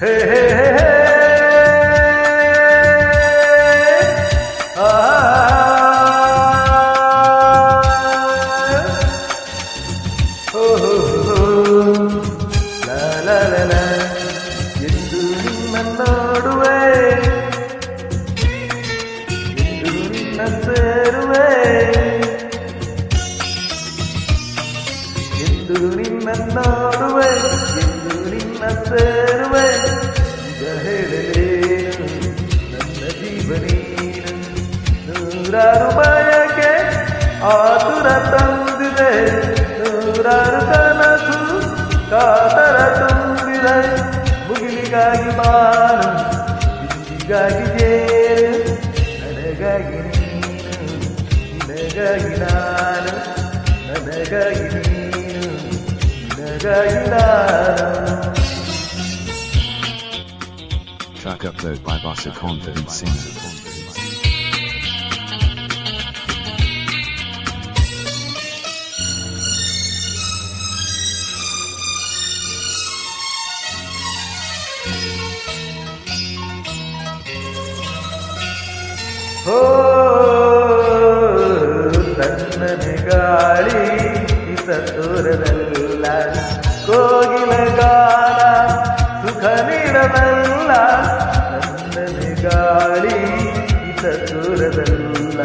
ಹೇ ಹೇ ಹೇ ಹೇ ಎಂದು ನಿನ್ನ ನೋಡುವೆ, ಎಂದು ನಿನ್ನ ಸೇರುವೆ, ಎಂದು ನಿನ್ನ ನೋಡುವೆ, ಎಂದು ನಿನ್ನ ಸೇರುವೆ. ಈಗ ಹೇಳಲೇನು ನನ್ನ ಜೀವ ನೀನು. ನೂರಾರು ಬಯಕೆ ಆತುರ ತಂದಿದೆ, ನೂರಾರು ಕನಸು ಕಾತರ ತುಂಬಿದೆ. ಮುಗಿಲಿಗಾಗಿ ಬಾನು, ಬಿಸಿಗಾಗಿ ಜೇರು, ನನಗಾಗಿ ನೀನು, ನಿನಗಾಗಿ ನಾನು, ನನಗಾಗಿ ನೀನು, ನಿನಗಾಗಿ ನಾನು. Track upload by Vasa Confident Singer. ಓ ತನ್ನನೆ ಗಾಳಿ ಸತ್ತೂರದಲ್ಲ, ಕೋಗಿಲ ಗಾನ ಸುಖ ನೀಡಬಲ್ಲ. ತನ್ನನೆ ಗಾಳಿ ಸತ್ತೂರದಲ್ಲ,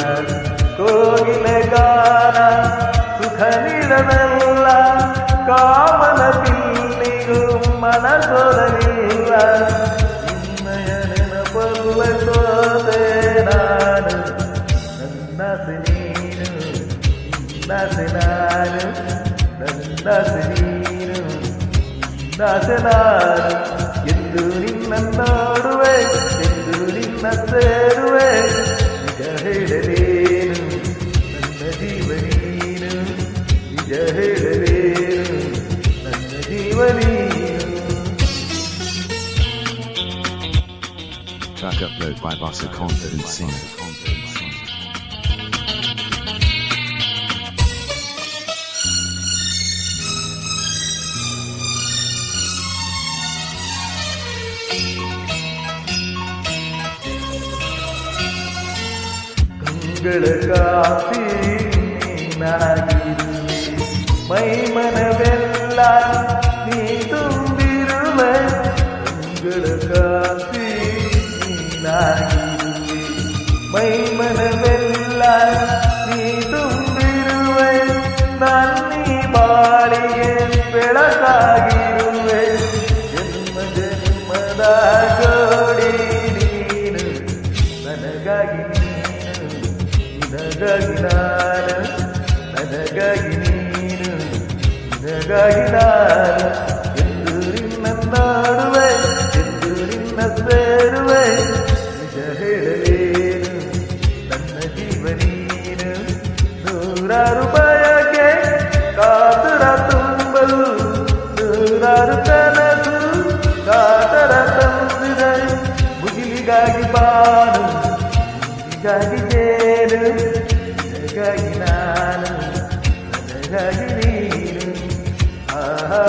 ಕೋಗಿಲ ಗಾನ ಸುಖ ನೀಡಬಲ್ಲ. ಕಾಮನ ಪಿಲ್ಲಿಗೂ ಮನಸೊರಲಿಲ್ಲ, ನಿನ್ನಯ ನೆನಪಲ್ಲ ಸೋದೆ ನಾನು. ನನ್ನಾಸೆ ನೀನು, ನಿನ್ನಾಸೆ ನಾನು, ನನ್ನಾಸೆ ನೀನು, ನಿನ್ನಾಸೆ ನಾನು. ಎಂದು ನಿನ್ನ ನೋಡುವೆ, ಎಂದು ನಿನ್ನ ಸೇರುವೆ. ನಿಜ ಹೇಳಲೇನು ನನ್ನ ಜೀವ ನೀನು, ನಿಜ ಹೇಳಲೇನು ನನ್ನ ಜೀವ ನೀನು. Track upload by Vasa Confident Singer. ಕಂಗಳ ಕಾಫಿ ನೀನಾಗಿರುವೆ, ಮೈ ಮನವೆಲ್ಲ ನೀ ತುಂಬಿರುವೆ. ಕಂಗಳ ಕಾಫಿ ನೀನಾಗಿರುವೆ, ಮೈ ಮನವೆಲ್ಲ ನೀ ತುಂಬಿರುವೆ. ನನ್ನೀ ಬಾಳಿಗೆ ಬೆಳಕಾಗಿರುವೆ, ಜನ್ಮ ಜನ್ಮದ ಜೋಡಿ ನೀನು. ನನಗಾಗಿ ನೀನು, ನಿನಗಾಗಿ ನಾನು, ನನಗಾಗಿ ನೀನು, ನಿನಗಾಗಿ ನಾನು. ಎಂದು ನಿನ್ನ ನೋಡುವೆ, ಎಂದು ನಿನ್ನ ಸೇರುವೆ. ನಿಜ ಹೇಳಲೇನು ನನ್ನ ಜೀವ ನೀನು. ನೂರಾರು ಬಯಕೆ ಕಾತರ ತುಂಬಲು, ನೂರಾರು ಕನಸು ಕಾತರ ತಂದಿದೆ. ಮುಗಿಲಿಗಾಗಿ ಬಾನು, ನಿನಗಾಗಿ ಜೇನು, ನಿನಗಾಗಿ ನಾನು, ನನಗಾಗಿ ನೀನು. ಆಹಾ